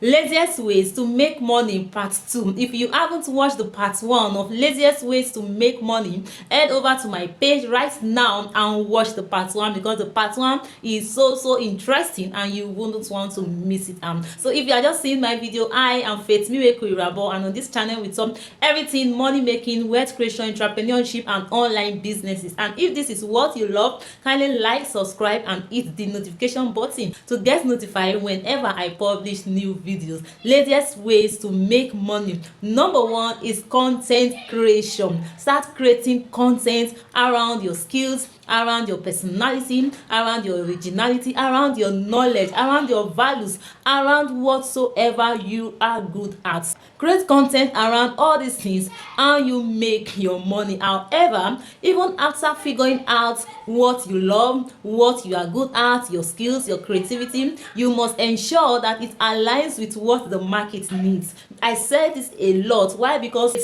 Laziest ways to make money part 2. If you haven't watched the part 1 of laziest ways to make money, head over to my page right now and watch the part 1, because the part 1 is so interesting and you wouldn't want to miss it. So if you are just seeing my video, I am Faith Irabor, and on this channel we talk everything money making, wealth creation, entrepreneurship and online businesses. And if this is what you love, kindly like, subscribe and hit the notification button to get notified whenever I publish new videos. Laziest ways to make money. Number 1 is content creation. Start creating content around your skills, around your personality, around your originality, around your knowledge, around your values, around whatsoever you are good at. Create content around all these things and you make your money. However, even after figuring out what you love, what you are good at, your skills, your creativity, you must ensure that it aligns with what the market needs. I said this a lot. Why? Because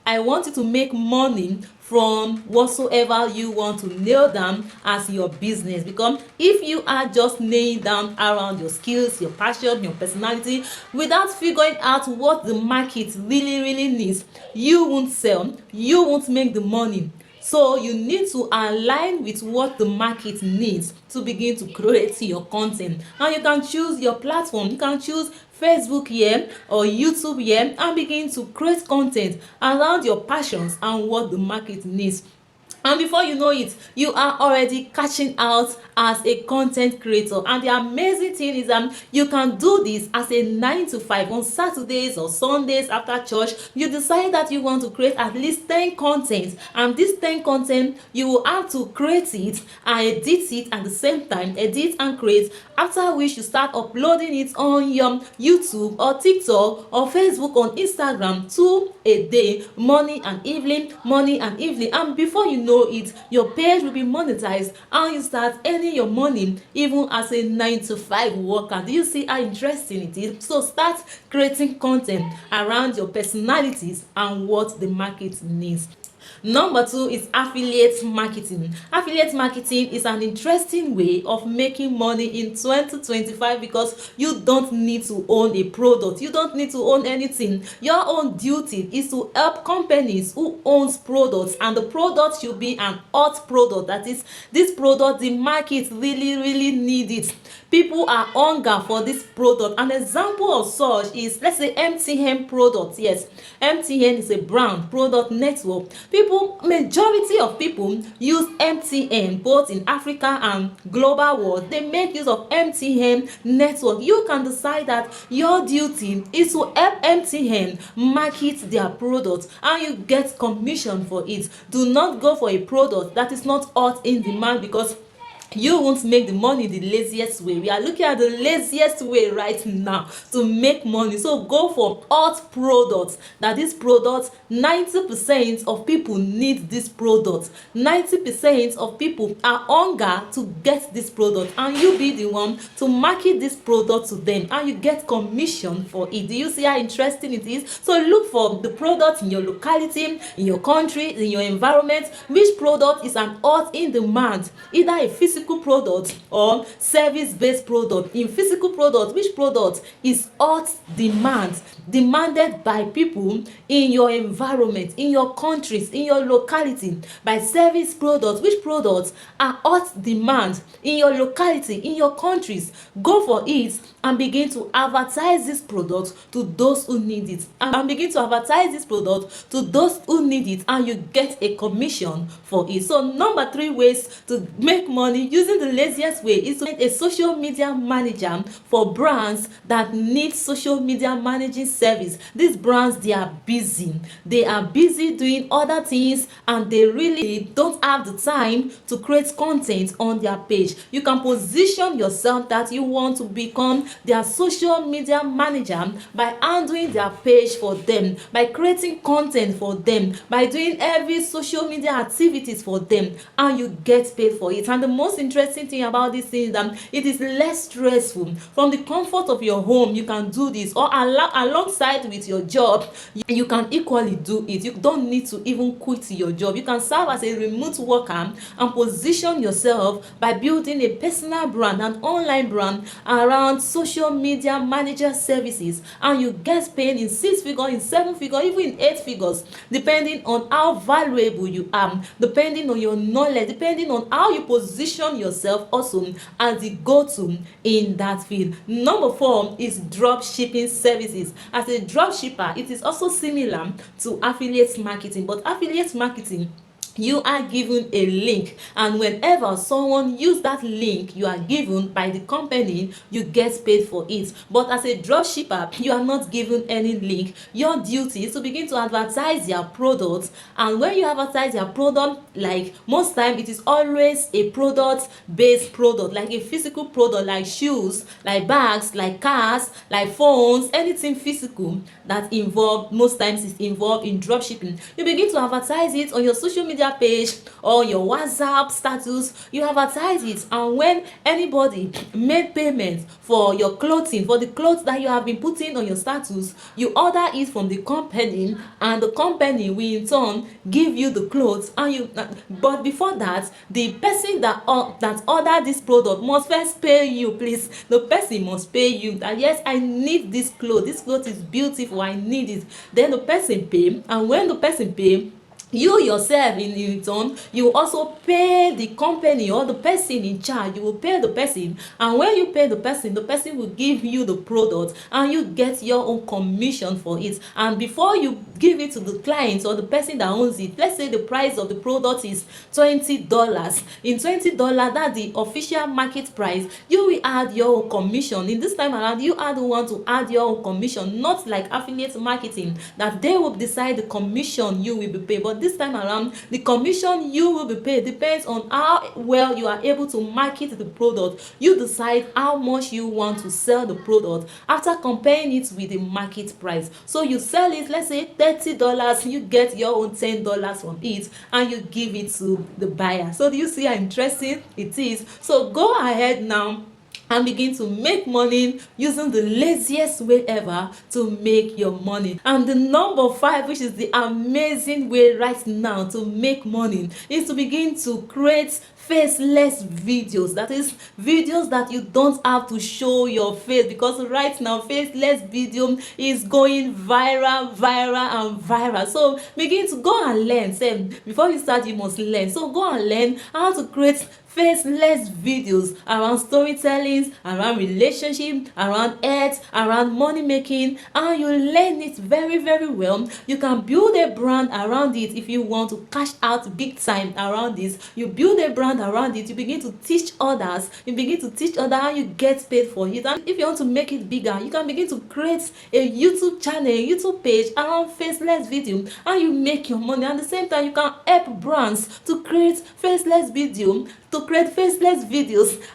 I want you to make money from whatsoever you want to nail down as your business. Because if you are just nailing down around your skills, your passion, your personality, without figuring out what the market really needs, you won't sell, you won't make the money. So you need to align with what the market needs to begin to create your content. And you can choose your platform. You can choose Facebook here or YouTube here and begin to create content around your passions and what the market needs. And before you know it, you are already cashing out as a content creator. And the amazing thing is that you can do this as a 9 to 5 on Saturdays or Sundays after church. You decide that you want to create at least 10 content, and this 10 content you will have to create it and edit it at the same time, edit and create, after which you start uploading it on your YouTube or TikTok or Facebook or Instagram 2 a day, morning and evening, and before you know it, your page will be monetized and you start earning your money even as a 9 to 5 worker. Do you see how interesting it is? So start creating content around your personalities and what the market needs. Number 2 is affiliate marketing. Affiliate marketing is an interesting way of making money in 2025 because you don't need to own a product. You don't need to own anything. Your own duty is to help companies who owns products, and the product should be an hot product. That is, this product the market really need it. People are hunger for this product. An example of such is, let's say, MTN product. Yes, MTN is a brand product network. Majority of people use MTN both in Africa and global world. They make use of MTN network. You can decide that your duty is to help MTN market their product and you get commission for it. Do not go for a product that is not hot in demand, because you won't make the money the laziest way. We are looking at the laziest way right now to make money. So go for hot products. That this product, 90% of people need this product. 90% of people are hunger to get this product, and you be the one to market this product to them and you get commission for it. Do you see how interesting it is? So look for the product in your locality, in your country, in your environment. Which product is an hot in demand? Either a physical product or service-based product. In physical product, which product is hot demanded by people in your environment, in your countries, in your locality? By service products, which products are hot demand in your locality, in your countries? Go for it and begin to advertise this product to those who need it, and begin to advertise this product to those who need it, and you get a commission for it. So number 3 ways to make money using the laziest way is to get a social media manager for brands that need social media managing service. These brands, they are busy doing other things and they really don't have the time to create content on their page. You can position yourself that you want to become their social media manager by handling their page for them, by creating content for them, by doing every social media activities for them, and you get paid for it. And the most interesting thing about this thing is that it is less stressful. From the comfort of your home you can do this, or alongside with your job you can equally do it. You don't need to even quit your job. You can serve as a remote worker and position yourself by building a personal brand, an online brand around social media manager services, and you get paid in 6 figures, in 7 figures, even in 8 figures, depending on how valuable you are, depending on your knowledge, depending on how you position yourself also as the go-to in that field. Number 4 is drop shipping services. As a drop shipper, it is also similar to affiliate marketing, but affiliate marketing, you are given a link, and whenever someone use that link you are given by the company, you get paid for it. But as a drop shipper, you are not given any link. Your duty is to begin to advertise your product, and when you advertise your product, like most time it is always a product based product, like a physical product, like shoes, like bags, like cars, like phones, anything physical that involve, most times is involved in drop shipping. You begin to advertise it on your social media page or your WhatsApp status. You advertise it, and when anybody made payment for your clothing, for the clothes that you have been putting on your status, you order it from the company, and the company will in turn give you the clothes. And you, but before that, the person that ordered this product must first pay you. Please, the person must pay you that yes, I need this cloth is beautiful, I need it. Then the person pay, and when the person pay, you yourself in return, you also pay the company or the person in charge. You will pay the person, and when you pay the person will give you the product, and you get your own commission for it. And before you give it to the client or the person that owns it, let's say the price of the product is $20. In $20, that's the official market price, you will add your own commission. In this time around, you are the one to add your own commission, not like affiliate marketing that they will decide the commission you will be paid. But this time around, the commission you will be paid depends on how well you are able to market the product. You decide how much you want to sell the product after comparing it with the market price. So you sell it, let's say $30, you get your own $10 from it, and you give it to the buyer. So do you see how interesting it is? So go ahead now and begin to make money using the laziest way ever to make your money. And the number 5, which is the amazing way right now to make money, is to begin to create faceless videos. That is, videos that you don't have to show your face, because right now faceless video is going viral and viral. So begin to go and learn. Say, before you start, you must learn. So go and learn how to create faceless videos around storytelling, around relationship, around health, around money making, and you learn it very well. You can build a brand around it. If you want to cash out big time around this, you build a brand around it. You begin to teach others, how you get paid for it. And if you want to make it bigger, you can begin to create a YouTube channel, a YouTube page around faceless video, and you make your money. At the same time, you can help brands to create faceless videos,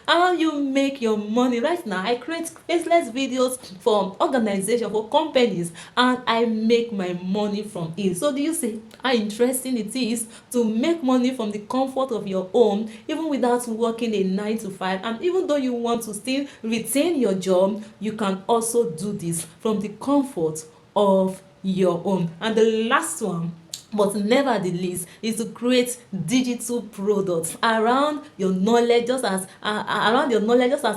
and you make your money. Right now, I create faceless videos for organizations, for companies, and I make my money from it. So do you see how interesting it is to make money from the comfort of your home, even without working a 9 to 5? And even though you want to still retain your job, you can also do this from the comfort of your home. And the last one, but never the least, is to create digital products around your knowledge. Just as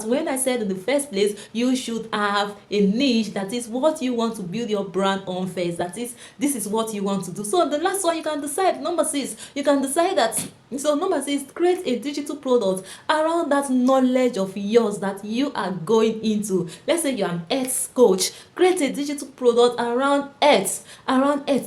when I said in the first place, you should have a niche, that is what you want to build your brand on first. That is, this is what you want to do. So the last one, you can decide. Number 6, you can decide that. So number 6, create a digital product around that knowledge of yours that you are going into. Let's say you're an health coach. Create a digital product around health.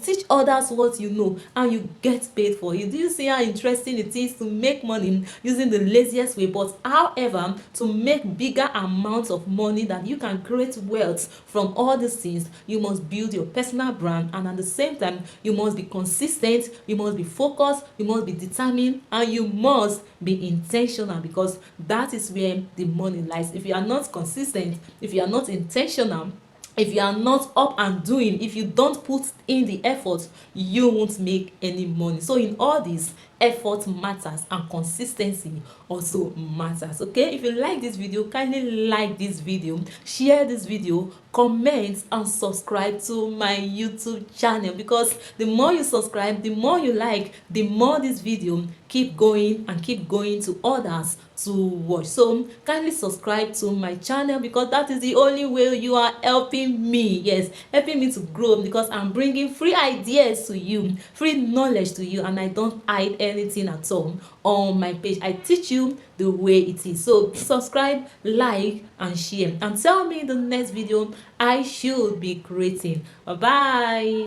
Teach others what you know, and you get paid for it. Do you see how interesting it is to make money using the laziest way, but however, to make bigger amounts of money, that you can create wealth from all these things? You must build your personal brand, and at the same time, you must be consistent, you must be focused, you must be determined, and you must be intentional, because that is where the money lies. If you are not consistent, if you are not intentional, if you are not up and doing, if you don't put in the effort, you won't make any money. So in all this, effort matters and consistency also matters. Okay, if you like this video, kindly like this video, share this video, comment and subscribe to my YouTube channel, because the more you subscribe, the more you like, the more this video keep going and keep going to others to watch. So kindly subscribe to my channel, because that is the only way you are helping me, yes, helping me to grow, because I'm bringing free ideas to you, free knowledge to you, and I don't hide anything at all on my page. I teach you the way it is. So subscribe, like and share, and tell me the next video I should be creating. Bye bye.